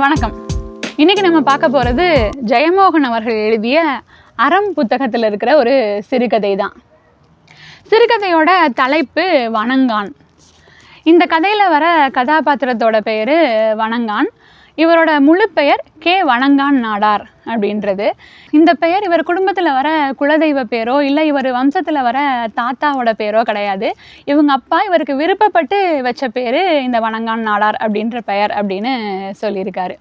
வணக்கம். இன்னைக்கு நம்ம பார்க்க போகிறது ஜெயமோகன் அவர்கள் எழுதிய அறம் புத்தகத்தில் இருக்கிற ஒரு சிறுகதை தான். சிறுகதையோட தலைப்பு வணங்கான். இந்த கதையில் வர கதாபாத்திரத்தோட பெயர் வணங்கான். இவரோட முழு பெயர் கே. வணங்கான் நாடார் அப்படின்றது. இந்த பெயர் இவர் குடும்பத்தில் வர குலதெய்வ பேரோ இல்லை இவர் வம்சத்தில் வர தாத்தாவோட பேரோ கிடையாது. இவங்க அப்பா இவருக்கு விருப்பப்பட்டு வச்ச பேர் இந்த வணங்கான் நாடார் அப்படின்ற பெயர் அப்படின்னு சொல்லியிருக்காரு.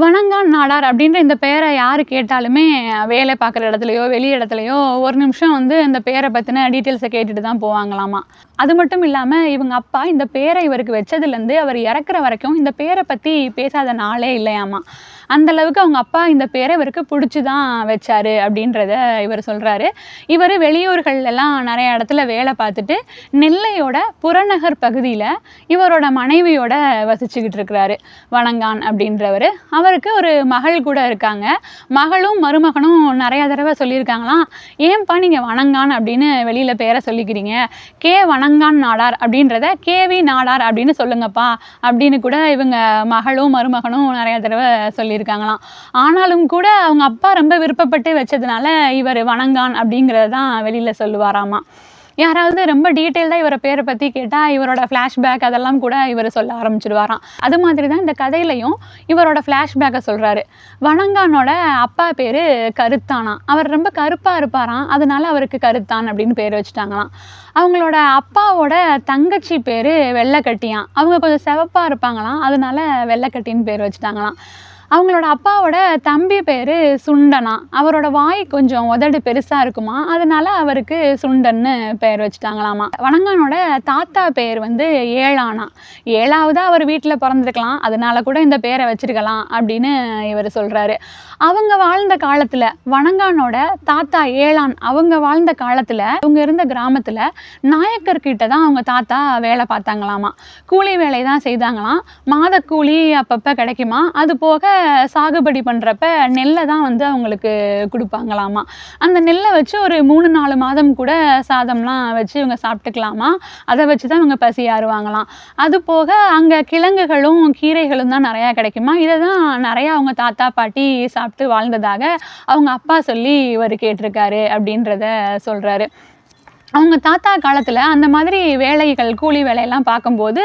வணங்கான் நாடார் அப்படின்ற இந்த பெயரை யார் கேட்டாலுமே வேலை பார்க்குற இடத்துலையோ வெளி இடத்துலையோ ஒரு நிமிஷம் இந்த பேரை பற்றின டீட்டெயில்ஸை கேட்டுட்டு தான் போவாங்களாமா. அது மட்டும் இல்லாமல் இவங்க அப்பா இந்த பேரை இவருக்கு வச்சதுலேருந்து அவர் இறக்குற வரைக்கும் இந்த பேரை பற்றி பேசாத நாளே இல்லையாமா. அந்தளவுக்கு அவங்க அப்பா இந்த பேரை இவருக்கு பிடிச்சி தான் வச்சாரு அப்படின்றத இவர் சொல்கிறாரு. இவர் வெளியூர்களெல்லாம் நிறைய இடத்துல வேலை பார்த்துட்டு நெல்லையோட புறநகர் பகுதியில் இவரோட மனைவியோட வசிச்சுக்கிட்டு இருக்கிறாரு வணங்கான் அப்படின்றவர். அவருக்கு ஒரு மகள் கூட இருக்காங்க. மகளும் மருமகனும் நிறையா தடவை சொல்லியிருக்காங்களாம், ஏன்பா நீங்கள் வணங்கான் அப்படின்னு வெளியில் பேரை சொல்லிக்கிறீங்க, கே. வணங்கான் நாடார் அப்படின்றத கேவி நாடார் அப்படின்னு சொல்லுங்கப்பா அப்படின்னு கூட இவங்க மகளும் மருமகனும் நிறையா தடவை சொல்லியிருக்காங்களாம். ஆனாலும் கூட அவங்க அப்பா ரொம்ப விருப்பப்பட்டு வச்சதுனால இவர் வணங்கான் அப்படிங்கிறது தான் வெளியில் சொல்லுவாராமா. யாராவது ரொம்ப டீட்டெயில்டாக இவரை பேரை பற்றி கேட்டால் இவரோட ஃப்ளாஷ்பேக் அதெல்லாம் கூட இவர் சொல்ல ஆரம்பிச்சிடுவாராம். அது மாதிரி தான் இந்த கதையிலையும் இவரோட ஃப்ளாஷ்பேக்கை சொல்கிறாரு. வணங்கானோட அப்பா பேர் கருத்தானா. அவர் ரொம்ப கருப்பாக இருப்பாராம், அதனால அவருக்கு கருத்தான் அப்படின்னு பேர் வச்சுட்டாங்களாம். அவங்களோட அப்பாவோட தங்கச்சி பேர் வெள்ளைக்கட்டியான். அவங்க கொஞ்சம் சிவப்பாக இருப்பாங்களாம், அதனால வெள்ளைக்கட்டின்னு பேர் வச்சுட்டாங்களாம். அவங்களோட அப்பாவோட தம்பி பேர் சுண்டனா. அவரோட வாய் கொஞ்சம் உதடு பெருசாக இருக்குமா, அதனால அவருக்கு சுண்டன்னு பேர் வச்சுட்டாங்களாமா. வணங்கானோட தாத்தா பேர் ஏழானா. ஏழாவதாக அவர் வீட்டில் பிறந்திருக்கலாம், அதனால கூட இந்த பேரை வச்சிருக்கலாம் அப்படின்னு இவர் சொல்கிறாரு. அவங்க வாழ்ந்த காலத்தில் வணங்கானோட தாத்தா ஏழான் அவங்க வாழ்ந்த காலத்தில் அவங்க இருந்த கிராமத்தில் நாயக்கர்கிட்ட தான் அவங்க தாத்தா வேலை பார்த்தாங்களாமா. கூலி வேலை தான் செய்தாங்களாம். மாத கூலி அப்பப்போ கிடைக்குமா, அது போக சாகுபடி பண்ணுறப்ப நெல்லை தான் அவங்களுக்கு கொடுப்பாங்களாமா. அந்த நெல்லை வச்சு ஒரு 3-4 மாதம் கூட சாதம்லாம் வச்சு இவங்க சாப்பிட்டுக்கலாமா. அதை வச்சு தான் இவங்க பசி ஆறுவாங்களாம். அது போக அங்கே கிழங்குகளும் கீரைகளும் தான் நிறையா கிடைக்குமா. இதை தான் நிறையா அவங்க தாத்தா பாட்டி சாப்பிட்டு வாழ்ந்ததாக அவங்க அப்பா சொல்லி இவர் கேட்டிருக்காரு அப்படின்றத சொல்கிறாரு. அவங்க தாத்தா காலத்தில் அந்த மாதிரி வேலைகள் கூலி வேலையெல்லாம் பார்க்கும்போது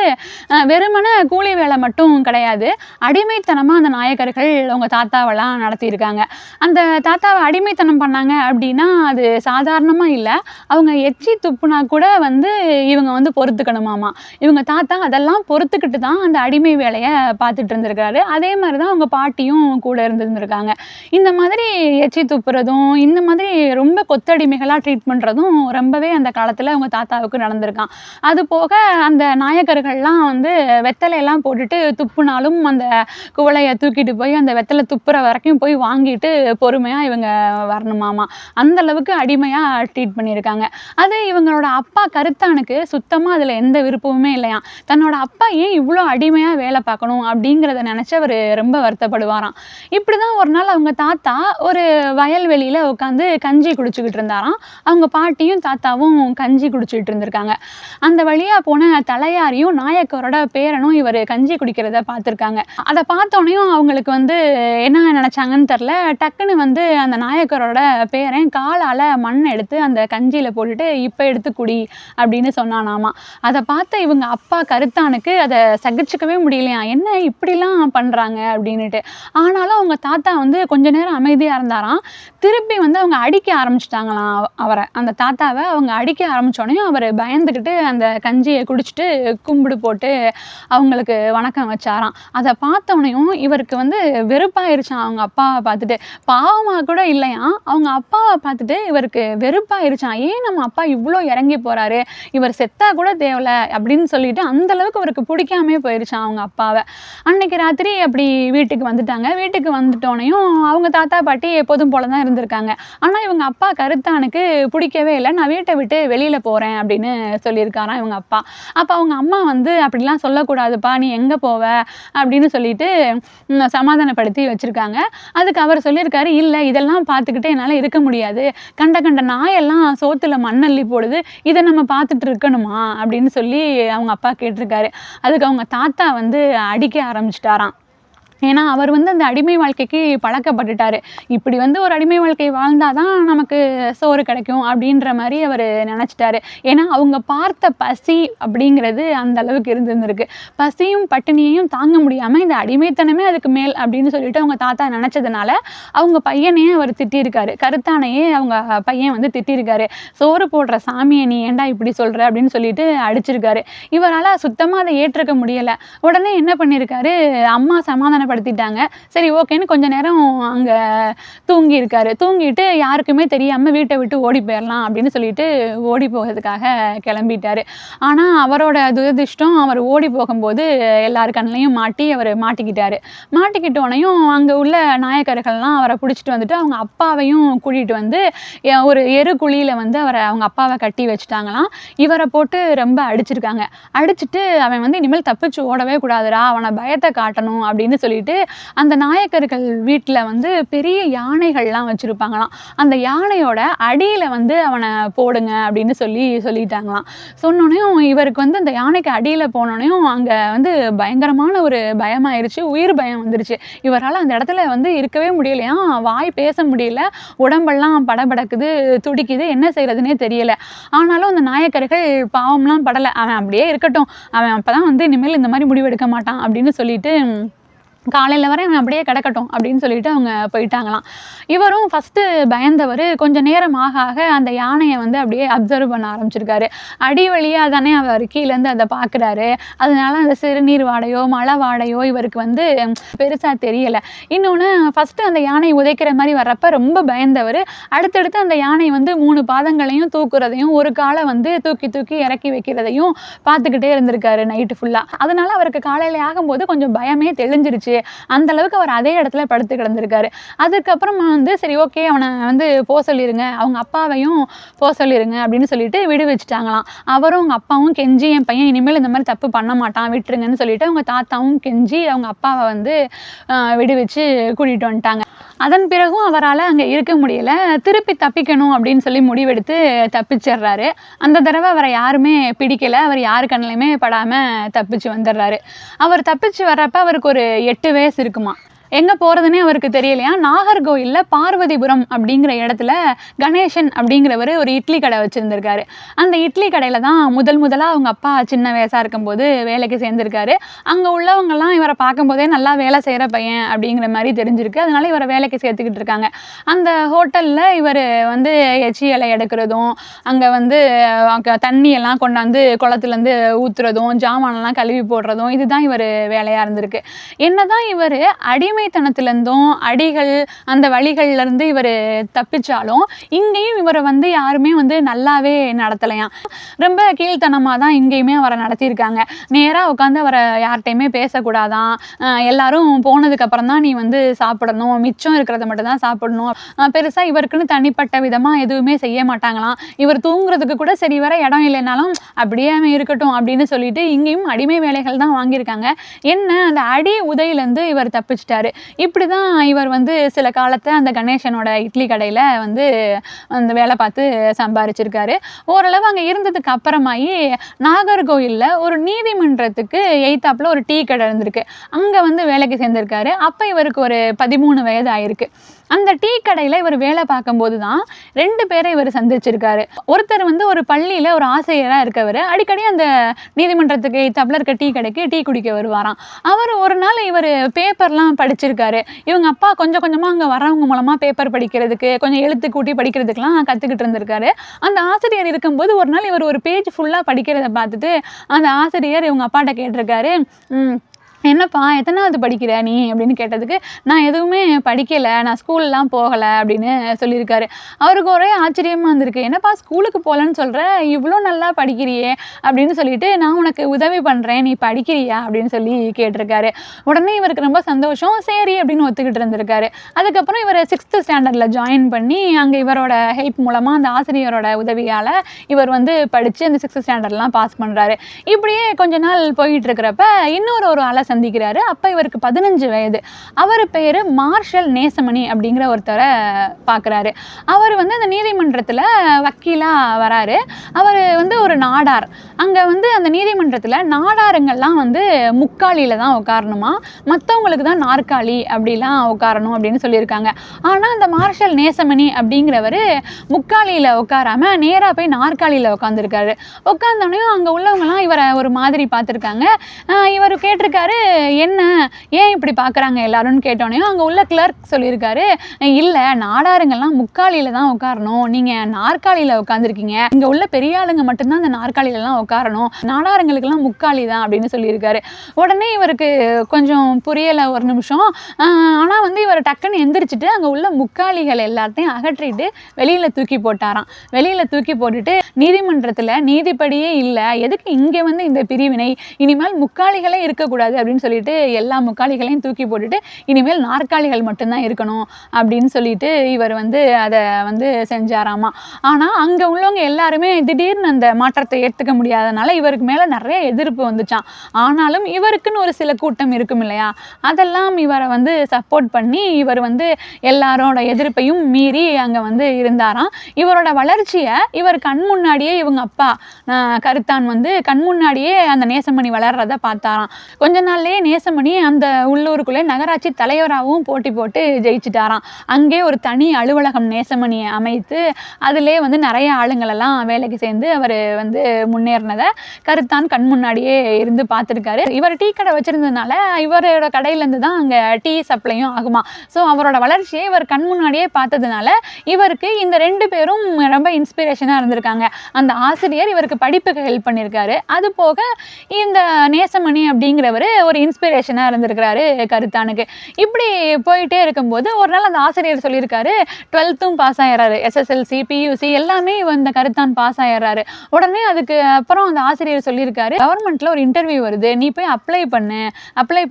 வெறுமனே கூலி வேலை மட்டும் கிடையாது, அடிமைத்தனமாக அந்த நாயக்கர்கள் அவங்க தாத்தாவெல்லாம் நடத்தியிருக்காங்க. அந்த தாத்தாவை அடிமைத்தனம் பண்ணாங்க அப்படின்னா அது சாதாரணமாக இல்லை, அவங்க எச்சி துப்புனா கூட இவங்க பொறுத்துக்கணுமாமா. இவங்க தாத்தா அதெல்லாம் பொறுத்துக்கிட்டு தான் அந்த அடிமை வேலையை பார்த்துட்டு இருந்திருக்காரு. அதே மாதிரி தான் அவங்க பாட்டியும் கூட இருந்திருந்திருக்காங்க. இந்த மாதிரி எச்சி துப்புறதும் இந்த மாதிரி ரொம்ப கொத்தடிமைகளாக ட்ரீட் பண்ணுறதும் ரொம்பவே அந்த காலத்தில் அவங்க தாத்தாவுக்கு நடந்திருக்கான். அது போக அந்த நாயக்கர்கள்லாம் வெத்தலையெல்லாம் போட்டுட்டு துப்புனாலும் அந்த குவளையை தூக்கிட்டு போய் அந்த வெத்தலை துப்புற வரைக்கும் போய் வாங்கிட்டு பொறுமையாக இவங்க வரணுமாமா. அந்த அளவுக்கு அடிமையாக ட்ரீட் பண்ணியிருக்காங்க. அது இவங்களோட அப்பா கருத்தானுக்கு சுத்தமாக அதில் எந்த விருப்பமுமே இல்லையா. தன்னோட அப்பா ஏன் இவ்வளோ அடிமையாக வேலை பார்க்கணும் அப்படிங்கிறத நினச்சி அவர் ரொம்ப வருத்தப்படுவாராம். இப்படி தான் ஒரு நாள் அவங்க தாத்தா ஒரு வயல்வெளியில் உட்காந்து கஞ்சி குடிச்சுக்கிட்டு இருந்தாராம். அவங்க பாட்டியும் தாத்தாவும் கஞ்சி குடிச்சிட்டு இருந்திருக்காங்க. அந்த வழியா போன தலையாரியும் நாயக்கரோட பேரனும் இவர் கஞ்சி குடிக்கிறத பார்த்துருக்காங்க. அதை பார்த்தோன்னையும் அவங்களுக்கு என்ன நினைச்சாங்கன்னு தெரில, டக்குன்னு அந்த நாயக்கரோட பேரன் காலால் மண் எடுத்து அந்த கஞ்சியில் போட்டுட்டு இப்போ எடுத்து குடி அப்படின்னு சொன்னானாமா. அதை பார்த்த இவங்க அப்பா கருத்தானுக்கு அதை சகிச்சுக்கவே முடியலையா, என்ன இப்படிலாம் பண்ணுறாங்க அப்படின்னுட்டு. ஆனாலும் அவங்க தாத்தா கொஞ்ச நேரம் அமைதியாக இருந்தாராம். திருப்பி அவங்க அடிக்க ஆரம்பிச்சிட்டாங்களாம் அவரை. அந்த தாத்தாவை அவங்க அடிக்க ஆரம்பித்தோடனையும் அவர் பயந்துக்கிட்டு அந்த கஞ்சியை குடிச்சிட்டு கும்பிடு போட்டு அவங்களுக்கு வணக்கம் வச்சாராம். அதை பார்த்தோன்னையும் இவருக்கு வெறுப்பாயிருச்சான் அவங்க அப்பாவை பார்த்துட்டு. பாவமாக கூட இல்லையா, அவங்க அப்பாவை பார்த்துட்டு இவருக்கு வெறுப்பாயிருச்சான். ஏன் நம்ம அப்பா இவ்வளோ இறங்கி போகிறாரு, இவர் செத்தா கூட தேவலை அப்படின்னு சொல்லிட்டு அந்தளவுக்கு அவருக்கு பிடிக்காமே போயிருச்சான் அவங்க அப்பாவை. அன்னைக்கு ராத்திரி அப்படி வீட்டுக்கு வந்துட்டாங்க. வீட்டுக்கு வந்துட்டோனையும் அவங்க தாத்தா பாட்டி எப்போதும் போல தான் இருந்திருக்காங்க. ஆனால் இவங்க அப்பா கருத்தானுக்கு பிடிக்கவே இல்லை. நான் வீட்டை விட்டு வெளியில் போகிறேன் அப்படின்னு சொல்லியிருக்காராம் இவங்க அப்பா. அப்போ அவங்க அம்மா அப்படிலாம் சொல்லக்கூடாதுப்பா, நீ எங்கே போவ அப்படின்னு சொல்லிட்டு சமாதானப்படுத்தி வச்சுருக்காங்க. அதுக்கு அவர் சொல்லியிருக்காரு, இல்லை இதெல்லாம் பார்த்துக்கிட்டே என்னால் இருக்க முடியாது, கண்ட கண்ட நாயெல்லாம் சோத்துல மண்ணள்ளி போடுது, இதை நம்ம பார்த்துட்டு இருக்கணுமா அப்படின்னு சொல்லி அவங்க அப்பா கேட்டிருக்காரு. அதுக்கு அவங்க தாத்தா அடிக்க ஆரம்பிச்சிட்டாராம். ஏன்னா அவர் வந்து அந்த அடிமை வாழ்க்கைக்கு பழக்கப்பட்டுட்டாரு. இப்படி வந்து ஒரு அடிமை வாழ்க்கை வாழ்ந்தாதான் நமக்கு சோறு கிடைக்கும் அப்படின்ற மாதிரி அவர் நினச்சிட்டாரு. ஏன்னா அவங்க பார்த்த பசி அப்படிங்கிறது அந்த அளவுக்கு இருந்திருக்கு. பசியும் பட்டினியையும் தாங்க முடியாமல் இந்த அடிமைத்தனமே அதுக்கு மேல் அப்படின்னு சொல்லிட்டு அவங்க தாத்தா நினச்சதுனால அவங்க பையனையே அவர் திட்டியிருக்காரு. கருத்தானையே அவங்க பையன் வந்து திட்டியிருக்காரு. சோறு போடுற சாமியை நீ ஏன்டா இப்படி சொல்கிற அப்படின்னு சொல்லிட்டு அடிச்சிருக்காரு. இவரால் சுத்தமாக அதை ஏற்றுக்க முடியலை. உடனே என்ன பண்ணியிருக்காரு, அம்மா சமாதானப்படுத்திட்டாங்க. சரி ஓகேன்னு கொஞ்ச நேரம் அங்கே தூங்கியிருக்காரு. தூங்கிட்டு யாருக்குமே தெரியாமல் வீட்டை விட்டு ஓடி போயிடலாம் அப்படின்னு சொல்லிட்டு ஓடி போகிறதுக்காக கிளம்பிட்டாரு. ஆனால் அவரோட துரதிர்ஷ்டம், அவர் ஓடி போகும்போது எல்லார் கண்ணிலையும் மாட்டி அவர் மாட்டிக்கிட்டாரு. மாட்டிக்கிட்டோனையும் அங்கே உள்ள நாயக்கர்கள்லாம் அவரை பிடிச்சிட்டு வந்துட்டு அவங்க அப்பாவையும் கூட்டிகிட்டு வந்து ஒரு எருக்குழியில் வந்து அவங்க அப்பாவை கட்டி வச்சுட்டாங்களாம். இவரை போட்டு ரொம்ப அடிச்சிருக்காங்க. அடிச்சுட்டு அவன் வந்து இனிமேல் தப்பிச்சு ஓடவே கூடாதுடா, அவனை பயத்தை காட்டணும் அப்படின்னு சொல்லிட்டு அந்த நாயக்கர்கள் வீட்டில் வந்து பெரிய யானைகள்லாம் வச்சுருப்பாங்களாம். அந்த யானையோட அடியில் வந்து அவனை போடுங்க அப்படின்னு சொல்லிட்டாங்களாம். சொன்னோனையும் இவருக்கு வந்து அந்த யானைக்கு அடியில் போனோனையும் அங்கே வந்து பயங்கரமான ஒரு பயமாயிருச்சு. உயிர் பயம் வந்துருச்சு. இவரால் அந்த இடத்துல வந்து இருக்கவே முடியலையா, வாய் பேச முடியல, உடம்பெல்லாம் படபடக்குது, துடிக்குது, என்ன செய்யறதுனே தெரியல. ஆனாலும் அந்த நாயக்கர்கள் பாவம்லாம் படலை. அவன் அப்படியே இருக்கட்டும், அவன் அப்பதான் வந்து இனிமேல் இந்த மாதிரி முடிவெடுக்க மாட்டான் அப்படின்னு சொல்லிட்டு காலையில் வரை அவன் அப்படியே கிடக்கட்டும் அப்படின்னு சொல்லிட்டு அவங்க போயிட்டாங்களாம். இவரும் ஃபஸ்ட்டு பயந்தவர் கொஞ்சம் நேரம் ஆக ஆக அந்த யானையை வந்து அப்படியே அப்சர்வ் பண்ண ஆரம்பிச்சிருக்காரு. அடி வழியாக தானே அவர் கீழேருந்து அதை பார்க்குறாரு. அதனால அந்த சிறுநீர் வாடையோ மழை வாடையோ இவருக்கு வந்து பெருசாக தெரியலை. இன்னொன்று ஃபஸ்ட்டு அந்த யானை உதைக்கிற மாதிரி வர்றப்ப ரொம்ப பயந்தவர் அடுத்தடுத்து அந்த யானை வந்து 3 பாதங்களையும் தூக்குறதையும் ஒரு காலை வந்து தூக்கி தூக்கி இறக்கி வைக்கிறதையும் பார்த்துக்கிட்டே இருந்திருக்காரு நைட்டு ஃபுல்லாக. அதனால அவருக்கு காலையில் ஆகும்போது கொஞ்சம் பயமே தெளிஞ்சிருச்சு. அந்த அளவுக்கு அவர் அதே இடத்துல படுத்து கிடந்திருக்காரு. அதுக்கப்புறமா வந்து சரி ஓகே அவனை வந்து போக சொல்லிருங்க, அவங்க அப்பாவையும் போக சொல்லிருங்க அப்படின்னு சொல்லிட்டு விடுவிச்சிட்டாங்களாம். அவரும் அவங்க அப்பாவும் கெஞ்சி என் பையன் இனிமேல் இந்த மாதிரி தப்பு பண்ண மாட்டான் விட்டுருங்கன்னு சொல்லிட்டு அவங்க தாத்தாவும் கெஞ்சி அவங்க அப்பாவை வந்து விடுவிச்சு கூட்டிகிட்டு வந்துட்டாங்க. அதன் பிறகும் அவரால் அங்கே இருக்க முடியல. திருப்பி தப்பிக்கணும் அப்படின்னு சொல்லி முடிவெடுத்து தப்பிச்சிடுறாரு. அந்த தடவை அவரை யாருமே பிடிக்கலை. அவர் யாரு கண்ணிலையுமே படாமல் தப்பிச்சு வந்துடுறாரு. அவர் தப்பிச்சு வர்றப்ப அவருக்கு ஒரு 8 வயசு இருக்குமா. எங்கே போகிறதுனே அவருக்கு தெரியலையா. நாகர்கோயிலில் பார்வதிபுரம் அப்படிங்கிற இடத்துல கணேசன் அப்படிங்கிறவர் ஒரு இட்லி கடை வச்சுருந்துருக்காரு. அந்த இட்லி கடையில் தான் முதலாக அவங்க அப்பா சின்ன வயசாக இருக்கும்போது வேலைக்கு சேர்ந்துருக்காரு. அங்கே உள்ளவங்கெல்லாம் இவரை பார்க்கும்போதே நல்லா வேலை செய்கிற பையன் அப்படிங்கிற மாதிரி தெரிஞ்சிருக்கு. அதனால இவரை வேலைக்கு சேர்த்துக்கிட்டு இருக்காங்க. அந்த ஹோட்டலில் இவர் வந்து எச்சி இலை எடுக்கிறதும் அங்கே வந்து தண்ணியெல்லாம் கொண்டாந்து குளத்துலேருந்து ஊற்றுறதும் ஜாமானெல்லாம் கழுவி போடுறதும் இதுதான் இவர் வேலையாக இருந்திருக்கு. என்னதான் இவர் அடிமைத்தனத்திலிருந்தும் அடிகள் அந்த வழிகள்லேருந்து இவர் தப்பிச்சாலும் இங்கேயும் இவரை வந்து யாருமே வந்து நல்லாவே நடத்தலையாம். ரொம்ப கீழ்த்தனமாக தான் இங்கேயுமே அவரை நடத்தியிருக்காங்க. நேராக உட்காந்து அவரை யார்கிட்டையுமே பேசக்கூடாதான், எல்லாரும் போனதுக்கப்புறம் தான் நீ வந்து சாப்பிடணும், மிச்சம் இருக்கிறத மட்டும் தான் சாப்பிடணும், பெருசாக இவருக்குன்னு தனிப்பட்ட விதமாக எதுவுமே செய்ய மாட்டாங்களாம். இவர் தூங்குறதுக்கு கூட சரி வர இடம் இல்லைனாலும் அப்படியே இருக்கட்டும் அப்படின்னு சொல்லிட்டு இங்கேயும் அடிமை வேலைகள் தான் வாங்கியிருக்காங்க. என்ன அந்த அடி உதையிலேருந்து இவர் தப்பிச்சிட்டாரு. இப்படி தான் இவர் வந்து சில காலத்தை அந்த கணேசனோட இட்லி கடையில் வந்து அந்த வேலை பார்த்து சம்பாரிச்சிருக்காரு. ஓரளவு அங்கே இருந்ததுக்கு அப்புறமாயி நாகர்கோயிலில் ஒரு நீதிமன்றத்துக்கு எய்த்தாப்பில் ஒரு டீ கடை இருந்திருக்கு. அங்கே வந்து வேலைக்கு சேர்ந்திருக்காரு. அப்போ இவருக்கு ஒரு 13 வயது ஆயிருக்கு. அந்த டீ கடையில் இவர் வேலை பார்க்கும்போது தான் 2 பேரை இவர் சந்திச்சிருக்காரு. ஒருத்தர் வந்து ஒரு பள்ளியில் ஒரு ஆசிரியராக இருக்கவர். அடிக்கடி அந்த நீதிமன்றத்துக்கு எய்த்தாப்பில் இருக்க டீ கடைக்கு டீ குடிக்க வருவாராம். அவர் ஒரு நாள் இவர் பேப்பர்லாம் படிச்சிருக்காரு. இவங்க அப்பா கொஞ்சம் கொஞ்சமாக அங்கே வரவங்க மூலமாக பேப்பர் படிக்கிறதுக்கு கொஞ்சம் எழுத்து கூட்டி படிக்கிறதுக்கெலாம் கற்றுக்கிட்டு இருந்திருக்காரு. அந்த ஆசிரியர் இருக்கும்போது ஒரு நாள் இவர் ஒரு பேஜ் ஃபுல்லாக படிக்கிறத பார்த்துட்டு அந்த ஆசிரியர் இவங்க அப்பாட்ட கேட்டிருக்காரு, என்னப்பா எத்தனாவது படிக்கிற நீ அப்படின்னு கேட்டதுக்கு நான் எதுவுமே படிக்கலை, நான் ஸ்கூல்லாம் போகலை அப்படின்னு சொல்லியிருக்காரு. அவருக்கு ஒரே ஆச்சரியமாக இருந்திருக்கு. என்னப்பா ஸ்கூலுக்கு போகலன்னு சொல்கிற, இவ்வளோ நல்லா படிக்கிறியே அப்படின்னு சொல்லிட்டு நான் உனக்கு உதவி பண்ணுறேன், நீ படிக்கிறியா அப்படின்னு சொல்லி கேட்டிருக்காரு. உடனே இவருக்கு ரொம்ப சந்தோஷம், சரி அப்படின்னு ஒத்துக்கிட்டு இருந்திருக்காரு. அதுக்கப்புறம் இவர் 6th ஸ்டாண்டர்டில் ஜாயின் பண்ணி அங்கே இவரோட ஹெல்ப் மூலமாக அந்த ஆசிரியரோட உதவியால் இவர் வந்து படித்து அந்த 6th ஸ்டாண்டர்ட்லாம் பாஸ் பண்ணுறாரு. இப்படியே கொஞ்ச நாள் போயிட்டு இருக்கிறப்ப இன்னொரு ஆளை சந்திக்கிறாரு. அப்போ இவருக்கு 15 வயது. அவர் பெயர் மார்ஷல் நேசமணி அப்படிங்கிற ஒருத்தரை பார்க்குறாரு. அவர் வந்து அந்த நீதிமன்றத்தில் வக்கீலாக வராரு. அவர் வந்து ஒரு நாடார். அங்கே வந்து அந்த நீதிமன்றத்தில் நாடாருங்கள்லாம் வந்து முக்காலியில் தான் உட்காரணுமா, மற்றவங்களுக்கு தான் நாற்காலி அப்படிலாம் உட்காரணும் அப்படின்னு சொல்லியிருக்காங்க. ஆனால் அந்த மார்ஷல் நேசமணி அப்படிங்கிறவர் முக்காலியில் உட்காராம நேராக போய் நாற்காலியில் உட்காந்துருக்காரு. உட்காந்தோடனே அங்கே உள்ளவங்கலாம் இவரை ஒரு மாதிரி பார்த்துருக்காங்க. இவர் கேட்டிருக்காரு, என்ன ஏன் இப்படி பார்க்குறாங்க எல்லாரும்னு கேட்டோடனே அங்கே உள்ள கிளர்க் சொல்லியிருக்காரு, இல்லை நாடாருங்கள்லாம் முக்காலியில் தான் உட்காரணும், நீங்கள் நாற்காலியில் உட்காந்துருக்கீங்க, இங்கே உள்ள பெரிய ஆளுங்க மட்டும்தான் அந்த நாற்காலியிலலாம் உட்காரணும், நாடாருங்களுக்கெல்லாம் முக்காலி தான் அப்படின்னு சொல்லியிருக்காரு. உடனே இவருக்கு கொஞ்சம் புரியலை ஒரு நிமிஷம். ஆனால் வந்து இவர் டக்குன்னு எந்திரிச்சிட்டு அங்கே உள்ள முக்காலிகள் எல்லாத்தையும் அகற்றிட்டு வெளியில் தூக்கி போட்டாராம். வெளியில் தூக்கி போட்டுட்டு, நீதிமன்றத்தில் நீதிப்படியே இல்லை, எதுக்கு இங்கே வந்து இந்த பிரிவினை, இனிமேல் முக்காலிகளே இருக்கக்கூடாது அப்படின்னு சொல்லிட்டு எல்லா முக்காலிகளையும் தூக்கி போட்டுட்டு இனிமேல் நாற்காலிகள் மட்டும்தான் இருக்கணும் அப்படின்னு சொல்லிட்டு இவர் வந்து அதை வந்து செஞ்சாராமா. ஆனால் அங்கே உள்ளவங்க எல்லாருமே திடீர்னு அந்த மாற்றத்தை ஏற்றுக்க முடியாதனால இவருக்கு மேலே நிறைய எதிர்ப்பு வந்துச்சான். ஆனாலும் இவருக்குன்னு ஒரு சில கூட்டம் இருக்கும் இல்லையா, அதெல்லாம் இவரை வந்து சப்போர்ட் பண்ணி இவர் வந்து எல்லாரோட எதிர்ப்பையும் மீறி அங்கே வந்து இருந்தாராம். இவரோட வளர்ச்சியை இவர் கண் முன்னாடியே இவங்க அப்பா கருத்தான் வந்து கண் முன்னாடியே அந்த நேசமணி வளர்றதை பார்த்தாராம். கொஞ்ச நாள்லேயே நேசமணி அந்த உள்ளூருக்குள்ளே நகராட்சி தலைவராகவும் போட்டி போட்டு ஜெயிச்சிட்டாராம். அங்கே ஒரு தனி அலுவலகம் நேசமணியை அமைத்து அதிலே வந்து நிறைய ஆளுங்களெல்லாம் வேலைக்கு சேர்ந்து அவர் வந்து முன்னேறினதை கருத்தான் கண் முன்னாடியே இருந்து பார்த்துருக்காரு. இவர் டீ கடை வச்சுருந்ததுனால இவரோட கடையிலேருந்து தான் அங்கே டீ சப்ளையும் ஆகுமா. ஸோ அவரோட வளர்ச்சியை இவர் கண் முன்னாடியே பார்த்ததுனால இவருக்கு இந்த 2 பேரும் ரொம்ப இன்ஸ்பிரேஷனாக இருந்திருக்காங்க. அந்த ஆசிரியர் இவருக்கு படிப்புக்கு ஹெல்ப் பண்ணியிருக்காரு, அது போக இந்த நேசமணி அப்படிங்கிறவர் ஒரு இன்ஸ்பிரேஷனாக இருந்திருக்கிறாரு கருத்தானுக்கு. இப்படி போயிட்டே இருக்கும்போது ஒரு நாள் அந்த ஆசிரியர் சொல்லியிருக்காரு, 12th பாஸ் ஆயிடுறாரு, SSLC PUC எல்லாமே இந்த கருத்தான் பாஸ் ஆயிடுறாரு. உடனே அதுக்கு அப்புறம் அந்த ஆசிரியர் சொல்லியிருக்காரு, கவர்மெண்ட்டில் ஒரு இன்டர்வியூ வருது, நீ போய் அப்ளை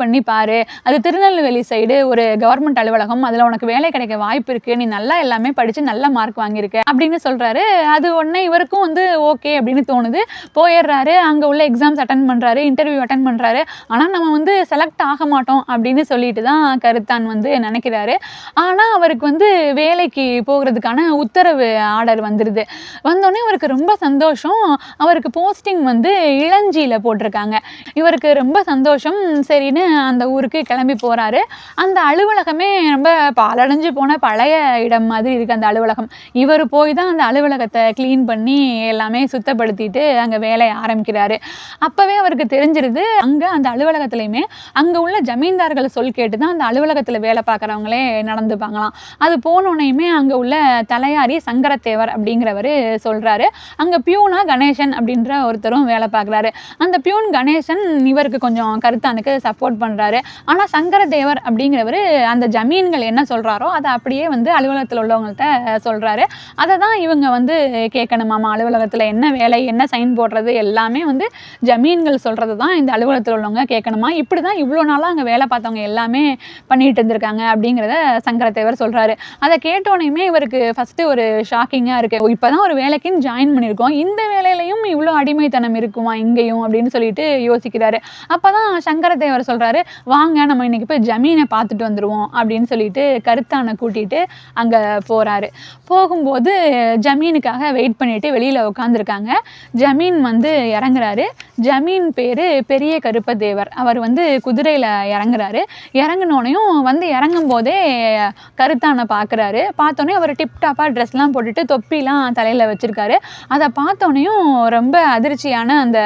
பண்ணி பாரு, அது திருநெல்வேலி சைடு ஒரு கவர்மெண்ட் அலுவலகம், அதில் உனக்கு வேலை கிடைக்க வாய்ப்பு இருக்குது, நீ நல்லா எல்லாமே படித்து நல்ல மார்க் வாங்கியிருக்க அப்படின்னு சொல்கிறாரு. அது உடனே இவருக்கும் வந்து ஓகே அப்படின்னு தோணுது. போயிடுறாரு, அங்கே உள்ள எக்ஸாம்ஸ் அட்டன் பண்ணுறாரு, இன்டர்வியூ அட்டன் பண்ணுறாரு. ஆனால் நம்ம வந்து செலக்ட் ஆக மாட்டோம் அப்படின்னு சொல்லிட்டு தான் கருத்தான் வந்து நினைக்கிறாரு. ஆனால் அவருக்கு வந்து வேலைக்கு போகிறதுக்கான உத்தரவு ஆர்டர் வந்துடுது. வந்தோடனே அவருக்கு ரொம்ப சந்தோஷம். அவருக்கு போஸ்டிங் வந்து இளஞ்சியில் போட்டிருக்காங்க. இவருக்கு ரொம்ப சந்தோஷம். சரின்னு அந்த ஊருக்கு கிளம்பி போகிறாரு. அந்த அலுவலகமே ரொம்ப பாலடைஞ்சு போன பழைய இடம் மாதிரி இருக்குது அந்த அலுவலகம். இவர் போய் தான் அந்த அலுவலகத்தை க்ளீன் பண்ணி எல்லாமே சுத்தப்படுத்திட்டு அங்கே வேலையை ஆரம்பிக்கிறாரு. அப்போவே அவருக்கு தெரிஞ்சிருது, அங்கே அந்த அலுவலகத்துலையுமே அங்கே உள்ள ஜமீன்தார்கள் சொல் கேட்டு தான் அந்த அலுவலகத்தில் வேலை பார்க்குறவங்களே நடந்துப்பாங்களாம். அது போனோன்னையுமே அங்கே உள்ள தலையாரி சங்கரத்தேவர் அப்படிங்கிறவர் சொல்கிறாரு, அங்கே பியூனா கணேசன் அப்படின்ற ஒருத்தரும் வேலை பார்க்குறாரு. அந்த பியூன் கணேசன் இவருக்கு கொஞ்சம் கருத்தானுக்கு சப்போர்ட் பண்ணுறாரு. ஆனால் சங்கரதேவர் அப்படிங்கிறவர் அந்த ஜமீன்கள் என்ன சொல்கிறாரோ அதை அப்படியே வந்து அலுவலகத்தில் உள்ளவங்கள்ட்ட சொல்கிறாரு. அதை தான் இவங்க வந்து கேட்கணுமாமா. அலுவலகத்தில் என்ன வேலை, என்ன சைன் போடுறது எல்லாமே வந்து ஜமீன்கள் சொல்கிறது தான் இந்த அலுவலகத்தில் உள்ளவங்க கேட்கணுமா. இப்படி தான் இவ்வளோ நாளாக அங்கே வேலை பார்த்தவங்க எல்லாமே பண்ணிட்டு இருந்திருக்காங்க அப்படிங்கிறத சங்கரத்தேவர் சொல்கிறாரு. அதை கேட்டோனையுமே இவருக்கு ஃபஸ்ட்டு ஒரு ஷாக்கிங்காக இருக்குது. இப்போ தான் ஒரு வேலைக்குன்னு ஜாயின் பண்ணியிருக்கோம், இந்த வேலையிலையும் இவ்வளோ அடிமைத்தனம் இருக்குமா இங்கேயும் அப்படின்னு சொல்லிட்டு யோசிக்கிறாரு. அப்போ தான் சங்கரத்தேவர் சொல்கிறாரு, வாங்க நம்ம இன்றைக்கி போய் ஜமீனை பார்த்துட்டு வந்துடுவோம் அப்படின்னு சொல்லிட்டு கருத்தானை கூட்டிகிட்டு அங்கே போகிறாரு. போகும்போது ஜமீனுக்காக வெயிட் பண்ணிட்டு வெளியில் உட்காந்துருக்காங்க. ஜமீன் வந்து இறங்குறாரு. ஜமீன் பேர் பெரிய கருப்பதேவர். அவர் வந்து குதிரையில் இறங்குறாரு. இறங்கினோனையும் வந்து இறங்கும் போதே கருத்தானை பார்க்குறாரு. பார்த்தோன்னே அவர் டிப்டாப்பாக ட்ரெஸ்லாம் போட்டுட்டு தொப்பிலாம் தலையில் வச்சுருக்காரு. அதை பார்த்தோன்னையும் ரொம்ப அதிர்ச்சியான அந்த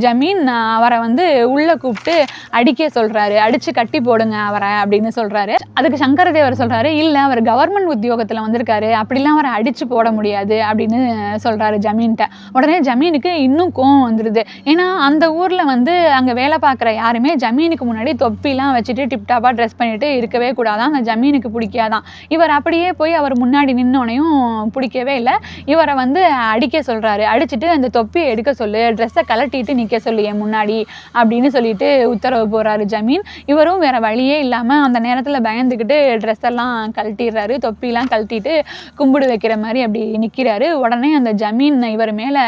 ஜமீன் அவரை வந்து உள்ளே கூப்பிட்டு அடிக்க சொல்கிறாரு. அடித்து கட்டி போடுங்க அவரை அப்படின்னு சொல்கிறாரு. அதுக்கு சங்கரதேவர் சொல்கிறாரு, இல்லை அவர் கவர்மெண்ட் உத்தியோகத்தில் வந்திருக்காரு, அப்படிலாம் அவரை அடித்து போட முடியாது அப்படின்னு சொல்கிறாரு ஜமீன்கிட்ட. உடனே ஜமீனுக்கு இன்னும் கோவம் வந்துடுது. ஏன்னா அந்த ஊரில் வந்து அங்கே வேலை பார்க்குற யாருமே ஜமீனுக்கு முன்னாடி தொப்பிலாம் வச்சுட்டு டிப்டாப்பாக ட்ரெஸ் பண்ணிட்டு இருக்கவே கூடாதான். அந்த ஜமீனுக்கு பிடிக்காதான். இவர் அப்படியே போய் அவர் முன்னாடி நின்னோனையும் பிடிக்கவே இல்லை. இவரை வந்து அடிக்க சொல்கிறாரு. அடிச்சுட்டு அந்த தொப்பியை எடுக்க சொல்லு, ட்ரெஸ்ஸை கலட்டிட்டு நிற்க சொல்லு என் முன்னாடி அப்படின்னு சொல்லிட்டு உத்தரவு போகிறாரு ஜமீன். இவரும் வேறு வழியே இல்லாமல் அந்த நேரத்தில் பயந்துக்கிட்டு ட்ரெஸ் எல்லாம் கழட்டிடுறாரு. தொப்பிலாம் கழட்டிட்டு கும்பிடு வைக்கிற மாதிரி அப்படி நிற்கிறாரு. உடனே அந்த ஜமீன் இவர் மேலே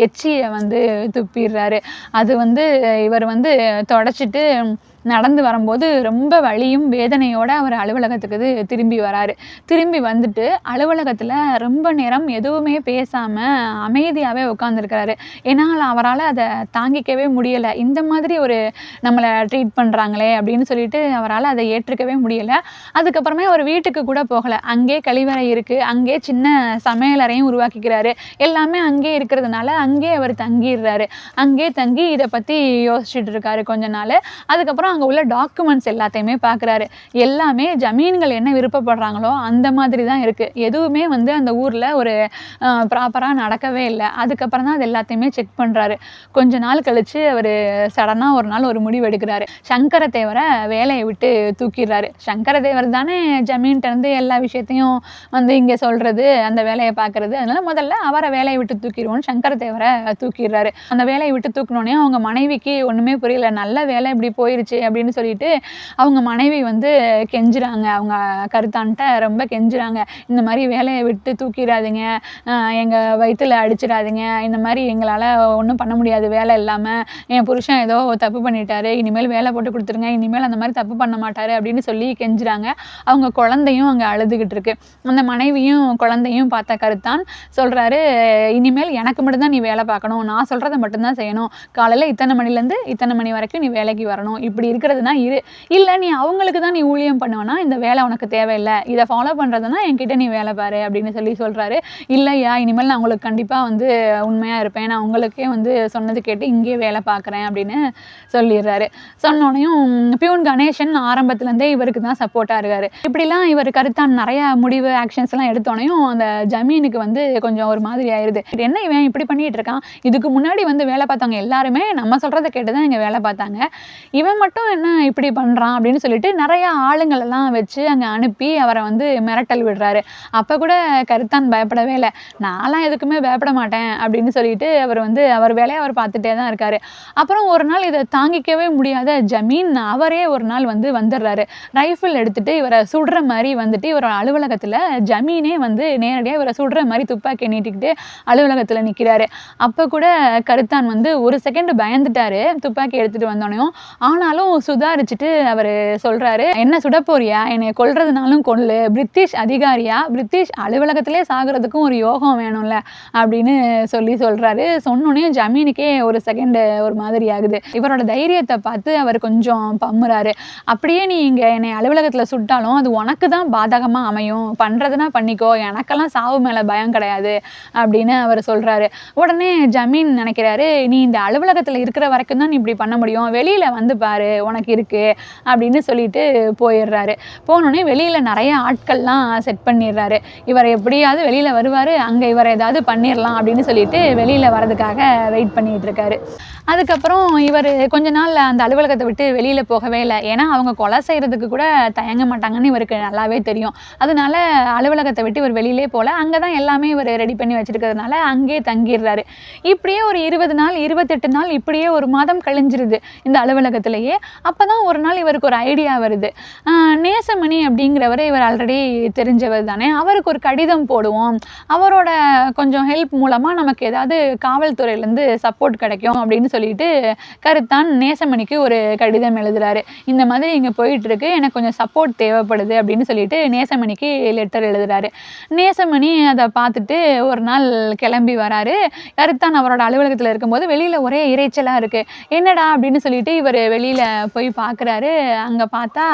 எச்சியை வந்து துப்பிடுறாரு. அது வந்து இவர் வந்து தொடச்சிட்டு நடந்து வரும்போது ரொம்ப வலியும் வேதனையோட அவர் அலுவலகத்துக்கு திரும்பி வராரு. திரும்பி வந்துட்டு அலுவலகத்தில் ரொம்ப நேரம் எதுவுமே பேசாமல் அமைதியாகவே உட்காந்துருக்கிறாரு. ஏன்னா அவரால் அதை தாங்கிக்கவே முடியலை. இந்த மாதிரி ஒரு நம்மளை ட்ரீட் பண்ணுறாங்களே அப்படின்னு சொல்லிட்டு அவரால் அதை ஏற்றுக்கவே முடியலை. அதுக்கப்புறமே அவர் வீட்டுக்கு கூட போகலை. அங்கே கழிவறை இருக்குது, அங்கே சின்ன சமையலறையும் உருவாக்கிக்கிறாரு. எல்லாமே அங்கே இருக்கிறதுனால அங்கே அவர் தங்கிடுறாரு. அங்கே தங்கி இதை பற்றி யோசிச்சுட்டு இருக்காரு கொஞ்ச நாள். அதுக்கப்புறம் அங்கே உள்ள டாக்குமெண்ட்ஸ் எல்லாத்தையுமே பார்க்குறாரு. எல்லாமே ஜமீன்கள் என்ன விருப்பப்படுறாங்களோ அந்த மாதிரி தான் இருக்குது. எதுவுமே வந்து அந்த ஊரில் ஒரு ப்ராப்பராக நடக்கவே இல்லை. அதுக்கப்புறம் தான் அது எல்லாத்தையுமே செக் பண்ணுறாரு. கொஞ்ச நாள் கழித்து அவர் சடனாக ஒரு நாள் ஒரு முடிவு எடுக்கிறாரு. சங்கரதேவரை வேலையை விட்டு தூக்கிடுறாரு. சங்கரதேவர் தானே ஜமீன்கிட்டருந்து எல்லா விஷயத்தையும் வந்து இங்கே சொல்கிறது, அந்த வேலையை பார்க்குறது. அதனால முதல்ல அவரை வேலையை விட்டு தூக்கிடுவோன்னு சங்கரதேவரை தூக்கிடுறாரு. அந்த வேலையை விட்டு தூக்கினோடனே அவங்க மனைவிக்கு ஒன்றுமே புரியல. நல்ல வேலை இப்படி போயிருச்சு அப்படின்னு சொல்லிட்டு அவங்க மனைவி வந்து கெஞ்சுறாங்க. அவங்க கருத்தான்ட்ட ரொம்ப கெஞ்சுறாங்க. இந்த மாதிரி வேலையை விட்டு தூக்கிடாதீங்க, எங்கள் வயிற்றில் அடிச்சிடாதீங்க, இந்த மாதிரி எங்களால் ஒன்றும் பண்ண முடியாது வேலை இல்லாமல், என் புருஷன் ஏதோ தப்பு பண்ணிட்டாரு, இனிமேல் வேலை போட்டு கொடுத்துருங்க, இனிமேல் அந்த மாதிரி தப்பு பண்ண மாட்டார் அப்படின்னு சொல்லி கெஞ்சுறாங்க. அவங்க குழந்தையும் அங்கே அழுதுகிட்டு இருக்கு. அந்த மனைவியும் குழந்தையும் பார்த்த கருத்தான் சொல்கிறாரு, இனிமேல் எனக்கு மட்டும்தான் நீ வேலை பார்க்கணும், நான் சொல்கிறத மட்டும்தான் செய்யணும், காலையில் இத்தனை மணிலேருந்து இத்தனை மணி வரைக்கும் நீ வேலைக்கு வரணும், இப்படி இருக்கிறதுனா இல்லை நீ அவங்களுக்கு தான் நீ ஊழியம் பண்ணுவேன்னா இந்த வேலை உனக்கு தேவையில்லை, இதை ஃபாலோ பண்ணுறதுனா என்கிட்ட நீ வேலை பாரு அப்படின்னு சொல்கிறாரு. இல்லையா, இனிமேல் நான் உங்களுக்கு கண்டிப்பாக வந்து உண்மையாக இருப்பேன், நான் உங்களுக்கே வந்து சொன்னது கேட்டு இங்கேயே வேலை பார்க்குறேன் அப்படின்னு சொல்லிடுறாரு. சொன்னோடனையும் பியூன் கணேசன் ஆரம்பத்துலேருந்தே இவருக்கு தான் சப்போர்ட்டாக இருக்காரு. இப்படிலாம் இவர் கருத்தான் நிறையா முடிவு ஆக்ஷன்ஸ்லாம் எடுத்தோடனையும் அந்த ஜமீனுக்கு வந்து கொஞ்சம் ஒரு மாதிரி ஆயிடுது. என்ன இவன் இப்படி பண்ணிகிட்டு இருக்கான், இதுக்கு முன்னாடி வந்து வேலை பார்த்தவங்க எல்லாருமே நம்ம சொல்கிறத கேட்டு தான் இங்கே வேலை பார்த்தாங்க, இவன் மட்டும் என்ன இப்படி பண்ணுறான் அப்படின்னு சொல்லிட்டு நிறையா ஆளுங்களெல்லாம் வச்சு அங்கே அனுப்பி அவரை வந்து மிரட்டல் விடுறாரு. அப்போ கூட கருத்தான் பயப்படவே இல்லை. நான்லாம் எதுக்குமே பயப்பட மாட்டேன் அப்படின்னு சொல்லிட்டு அவர் வந்து அவர் வேலையை அவர் பார்த்துட்டே தான் இருக்காரு. அப்புறம் ஒரு நாள் இதை தாங்கிக்கவே முடியாத ஜமீன் அவரே ஒரு நாள் வந்து வந்துடுறாரு. ரைஃபிள் எடுத்துகிட்டு இவரை சுடுற மாதிரி வந்துட்டு இவரோட அலுவலகத்தில் ஜமீனே வந்து நேரடியாக இவரை சுடுற மாதிரி துப்பாக்கி நீட்டிக்கிட்டு அலுவலகத்தில் நிற்கிறாரு. அப்போ கூட கருத்தான் வந்து ஒரு செகண்ட் பயந்துட்டாரு துப்பாக்கி எடுத்துகிட்டு வந்தோடனையும். ஆனாலும் சுதாரிச்சுட்டு அவர் சொல்கிறாரு, என்ன சுட போறியா, என்னை கொல்றதுனாலும் கொல்லு, பிரிட்டிஷ் அதிகாரியா, பிரிட்டிஷ் அலுவலகத்திலே சாகிறதுக்கும் ஒரு யோகம் வேணும்ல அப்படின்னு சொல்கிறாரு. சொன்னோன்னே ஜமீனுக்கே ஒரு செகண்ட் ஒரு மாதிரி ஆகுது. இவரோட தைரியத்தை பார்த்து அவர் கொஞ்சம் பம்முறாரு. அப்படியே நீ இங்கே என்னை அலுவலகத்தில் சுட்டாலும் அது உனக்கு தான் பாதகமாக அமையும், பண்ணுறதுனா பண்ணிக்கோ, எனக்கெல்லாம் சாவு மேலே பயம் கிடையாது அப்படின்னு அவர் சொல்கிறாரு. உடனே ஜமீன் நினைக்கிறாரு, நீ இந்த அலுவலகத்தில் இருக்கிற வரைக்கும் தான் நீ இப்படி பண்ண முடியும், வெளியில் வந்து பாரு உனக்கு இருக்குது அப்படின்னு சொல்லிட்டு போயிடுறாரு. போனோடனே வெளியில் நிறைய ஆட்கள்லாம் செட் பண்ணிடுறாரு. இவர் எப்படியாவது வெளியில் வருவார், அங்கே இவர் ஏதாவது பண்ணிடலாம் அப்படின்னு சொல்லிட்டு வெளியில் வரதுக்காக வெயிட் பண்ணிகிட்டு இருக்காரு. அதுக்கப்புறம் இவர் கொஞ்ச நாள் அந்த அலுவலகத்தை விட்டு வெளியில் போகவே இல்லை. ஏன்னா அவங்க கொலை செய்கிறதுக்கு கூட தயங்க மாட்டாங்கன்னு இவருக்கு நல்லாவே தெரியும். அதனால அலுவலகத்தை விட்டு இவர் வெளியிலே போகல. அங்கே தான் எல்லாமே இவர் ரெடி பண்ணி வச்சுருக்கிறதுனால அங்கேயே தங்கிடுறாரு. இப்படியே ஒரு 20 நாள் 28 நாள் இப்படியே ஒரு மாதம் கழிஞ்சிருது இந்த அலுவலகத்திலேயே. அப்போ தான் ஒரு நாள் இவருக்கு ஒரு ஐடியா வருது. நேசமணி அப்படிங்கிறவர் இவர் ஆல்ரெடி தெரிஞ்சவர் தானே, அவருக்கு ஒரு கடிதம் போடுவோம், அவரோட கொஞ்சம் ஹெல்ப் மூலமாக நமக்கு ஏதாவது காவல்துறையிலேருந்து சப்போர்ட் கிடைக்கும் அப்படின்னு சொல்லிட்டு கருத்தான் நேசமணிக்கு ஒரு கடிதம் எழுதுறாரு. இந்த மாதிரி இங்கே போயிட்டுருக்கு, எனக்கு கொஞ்சம் சப்போர்ட் தேவைப்படுது அப்படின்னு சொல்லிட்டு நேசமணிக்கு லெட்டர் எழுதுறாரு. நேசமணி அதை பார்த்துட்டு ஒரு நாள் கிளம்பி வராரு. கருத்தான் அவரோட அலுவலகத்தில் இருக்கும்போது வெளியில் ஒரே இறைச்சலாக இருக்குது. என்னடா அப்படின்னு சொல்லிட்டு இவர் வெளியில் போய் பார்க்குறாரு. அங்கே பார்த்தா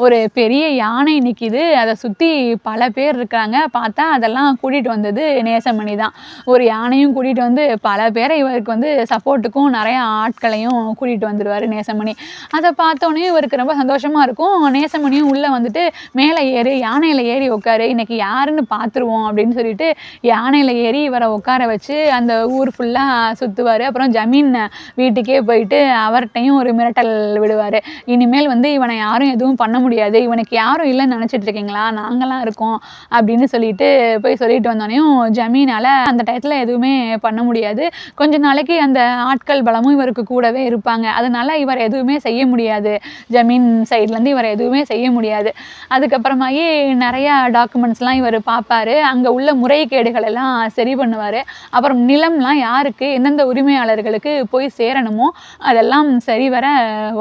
ஒரு பெரிய யானை நிற்கிது, அதை சுற்றி பல பேர் இருக்காங்க. பார்த்தா அதெல்லாம் கூட்டிகிட்டு வந்தது நேசமணி தான். ஒரு யானையும் கூட்டிகிட்டு வந்து பல பேரை இவருக்கு வந்து சப்போர்ட்டுக்கும் நிறைய ஆட்களையும் கூட்டிகிட்டு வந்துடுவார் நேசமணி. அதை பார்த்தோன்னே இவருக்கு ரொம்ப சந்தோஷமாக இருக்கும். நேசமணியும் உள்ளே வந்துட்டு மேலே ஏறி யானையில் ஏறி உட்காரு, இன்றைக்கி யாருன்னு பார்த்துருவோம் அப்படின்னு சொல்லிட்டு யானையில் ஏறி இவரை உட்கார வச்சு அந்த ஊர் ஃபுல்லாக சுற்றுவார். அப்புறம் ஜமீன் வீட்டுக்கே போயிட்டு அவர்கிட்டையும் ஒரு மிரட்டல் விடுவார். இனிமேல் வந்து இவனை யாரும் எதுவும் பண்ண முடியாது, இவனுக்கு யாரும் இல்லைன்னு நினச்சிட்டு இருக்கீங்களா, நாங்களாம் இருக்கோம் அப்படின்னு சொல்லிட்டு போய் சொல்லிட்டு வந்தோடனையும் ஜமீனால் அந்த டயத்தில் எதுவுமே பண்ண முடியாது. கொஞ்ச நாளைக்கு அந்த ஆட்கள் பலம் காலமும் இவருக்கு கூடவே இருப்பாங்க. அதனால இவர் எதுவுமே செய்ய முடியாது, ஜமீன் சைட்லேருந்து இவர் எதுவுமே செய்ய முடியாது. அதுக்கப்புறமாயி நிறையா டாக்குமெண்ட்ஸ்லாம் இவர் பார்ப்பார், அங்கே உள்ள முறைகேடுகள் எல்லாம் சரி பண்ணுவார். அப்புறம் நிலம்லாம் யாருக்கு எந்தெந்த உரிமையாளர்களுக்கு போய் சேரணுமோ அதெல்லாம் சரிவர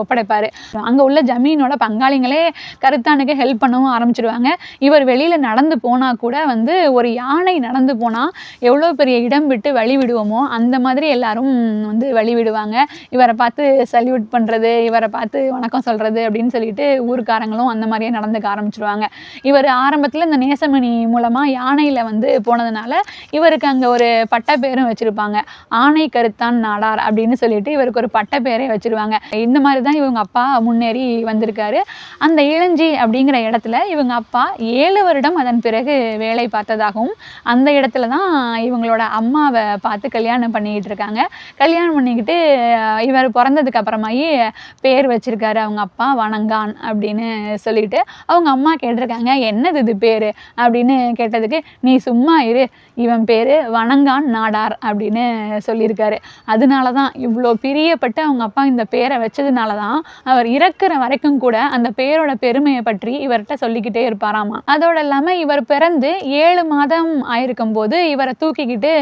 ஒப்படைப்பார். அங்கே உள்ள ஜமீனோட பங்காளிங்களே கருத்தானுக்கு ஹெல்ப் பண்ணவும் ஆரம்பிச்சிடுவாங்க. இவர் வெளியில் நடந்து போனால் கூட வந்து ஒரு யானை நடந்து போனால் எவ்வளோ பெரிய இடம் விட்டு வழி விடுவோமோ அந்த மாதிரி எல்லாரும் வந்து வழி விடுவாங்க. இவரை பார்த்து சல்யூட் பண்ணுறது, இவரை பார்த்து வணக்கம் சொல்கிறது அப்படின்னு சொல்லிட்டு ஊருக்காரங்களும் அந்த மாதிரியே நடந்துக்க ஆரம்பிச்சிடுவாங்க. இவர் ஆரம்பத்தில் இந்த நேசமணி மூலமாக யானையில் வந்து போனதுனால இவருக்கு அங்கே ஒரு பட்ட பேரும் வச்சுருப்பாங்க, ஆணை கருத்தான் நாடார் அப்படின்னு சொல்லிட்டு இவருக்கு ஒரு பட்ட பேரே வச்சுருவாங்க. இந்த மாதிரி தான் இவங்க அப்பா முன்னேறி வந்திருக்காரு. அந்த இளஞ்சி அப்படிங்கிற இடத்துல இவங்க அப்பா 7 வருடம் அதன் பிறகு வேலை பார்த்ததாகவும் அந்த இடத்துல தான் இவங்களோட அம்மாவை பார்த்து கல்யாணம் பண்ணிக்கிட்டு இருக்காங்க. கல்யாணம் பண்ணிக்கிட்டு இவர் பிறந்ததுக்கு அப்புறமாயி பேர் வச்சிருக்காரு அவங்க அப்பா வணங்கான் அப்படின்னு சொல்லிட்டு. அவங்க அம்மா கேட்டிருக்காங்க, என்னது இது பேர் அப்படின்னு கேட்டதுக்கு, நீ சும்மா இரு, இவன் பேர் வணங்கான் நாடார் அப்படின்னு சொல்லியிருக்காரு. அதனால தான் இவ்வளோ பிரியப்பட்டு அவங்க அப்பா இந்த பேரை வச்சதுனால தான் அவர் இறக்குற வரைக்கும் கூட அந்த பேரோட பெருமையை பற்றி இவர்கிட்ட சொல்லிக்கிட்டே இருப்பாராமா. அதோட இல்லாமல் இவர் பிறந்து 7 மாதம் ஆயிருக்கும் போது இவரை தூக்கிக்கிட்டு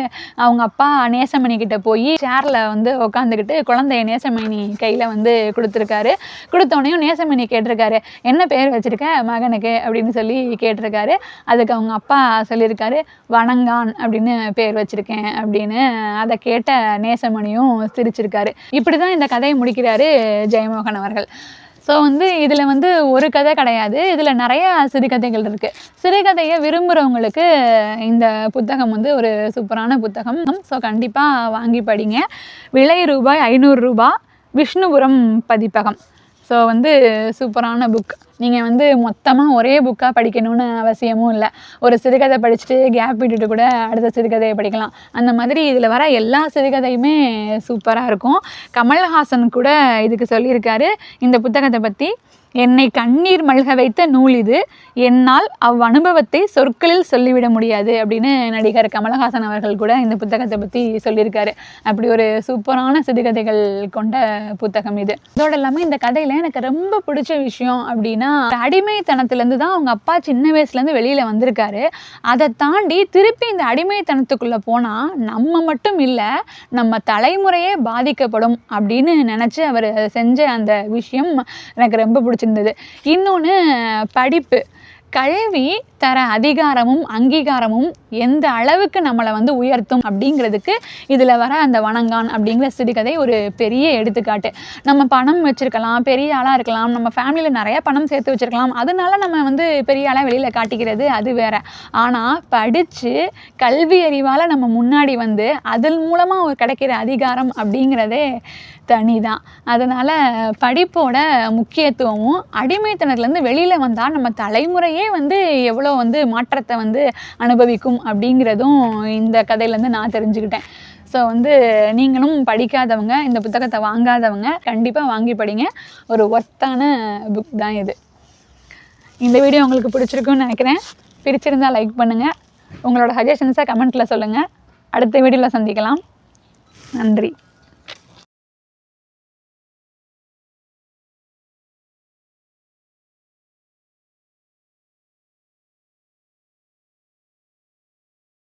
அவங்க அப்பா நேசமணி கிட்ட போய் சேரில் வந்து உட்காந்துக்கிட்டு குழந்தைய நேசமணி கையில் வந்து கொடுத்துருக்காரு. கொடுத்தோடனையும் நேசமணி கேட்டிருக்காரு, என்ன பேர் வச்சுருக்க மகனுக்கு அப்படின்னு சொல்லி கேட்டிருக்காரு. அதுக்கு அவங்க அப்பா சொல்லியிருக்காரு, வணங்கான் அப்படின்னு பேர் வச்சுருக்கேன் அப்படின்னு. அதை கேட்ட நேசமணியும் சிரிச்சிருக்காரு. இப்படி தான் இந்த கதையை முடிக்கிறாரு ஜெயமோகன் அவர்கள். ஸோ வந்து இதில் வந்து ஒரு கதை கிடையாது, இதில் நிறையா சிறுகதைகள் இருக்குது. சிறுகதையை விரும்புகிறவங்களுக்கு இந்த புத்தகம் வந்து ஒரு சூப்பரான புத்தகம். ஸோ கண்டிப்பாக வாங்கி படிங்க. விலை ரூபாய் 500, விஷ்ணுபுரம் பதிப்பகம். ஸோ வந்து சூப்பரான புக். நீங்கள் வந்து மொத்தமாக ஒரே புக்காக படிக்கணும்னு அவசியமும் இல்லை. ஒரு சிறுகதை படிச்சுட்டு கேப் விட்டுட்டு கூட அடுத்த சிறுகதையை படிக்கலாம். அந்த மாதிரி இதில் வர எல்லா சிறுகதையுமே சூப்பராக இருக்கும். கமல்ஹாசன் கூட இதுக்கு சொல்லியிருக்காரு இந்த புத்தகத்தை பற்றி, என்னை கண்ணீர் மல்க வைத்த நூல் இது, என்னால் அவ்வனுபவத்தை சொற்களில் சொல்லிவிட முடியாது அப்படின்னு நடிகர் கமல்ஹாசன் அவர்கள் கூட இந்த புத்தகத்தை பற்றி சொல்லியிருக்காரு. அப்படி ஒரு சூப்பரான சிறுகதைகள் கொண்ட புத்தகம் இது. அதோடு இல்லாமல் இந்த கதையில் எனக்கு ரொம்ப பிடிச்ச விஷயம் அப்படின்னா, அடிமைத்தனத்துலேருந்து தான் அவங்க அப்பா சின்ன வயசுலேருந்து வெளியில் வந்திருக்காரு. அதை தாண்டி திருப்பி இந்த அடிமைத்தனத்துக்குள்ளே போனால் நம்ம மட்டும் இல்லை, நம்ம தலைமுறையே பாதிக்கப்படும் அப்படின்னு நினச்சி அவர் செஞ்ச அந்த விஷயம் எனக்கு ரொம்ப பிடிச்சிருந்தது. இன்னொன்று, படிப்பு, கல்வி தர அதிகாரமும் அங்கீகாரமும் எந்த அளவுக்கு நம்மளை வந்து உயர்த்தும் அப்படிங்கிறதுக்கு இதில் வர அந்த வணங்கான் அப்படிங்கிற சிறுகதை ஒரு பெரிய எடுத்துக்காட்டு. நம்ம பணம் வச்சுருக்கலாம், பெரிய ஆளாக இருக்கலாம், நம்ம ஃபேமிலியில் நிறையா பணம் சேர்த்து வச்சுருக்கலாம், அதனால நம்ம வந்து பெரிய ஆளாக வெளியில் காட்டிக்கிறது அது வேறு. ஆனால் படித்து கல்வி அறிவால் நம்ம முன்னாடி வந்து அதன் மூலமாக கிடைக்கிற அதிகாரம் அப்படிங்கிறதே தனி தான். அதனால் படிப்போட முக்கியத்துவமும், அடிமைத்தனத்துலேருந்து வெளியில் வந்தால் நம்ம தலைமுறையே வந்து எவ்வளோ வந்து மாற்றத்தை வந்து அனுபவிக்கும் அப்படிங்கிறதும் இந்த கதையிலேருந்து நான் தெரிஞ்சுக்கிட்டேன். ஸோ வந்து நீங்களும் படிக்காதவங்க, இந்த புத்தகத்தை வாங்காதவங்க கண்டிப்பாக வாங்கி படிங்க. ஒரு ஒர்த்தான புக் தான் இது. இந்த வீடியோ உங்களுக்கு பிடிச்சிருக்குன்னு நினைக்கிறேன். பிடிச்சிருந்தால் லைக் பண்ணுங்கள், உங்களோட சஜஷன்ஸை கமெண்ட்டில் சொல்லுங்கள். அடுத்த வீடியோவில் சந்திக்கலாம். நன்றி.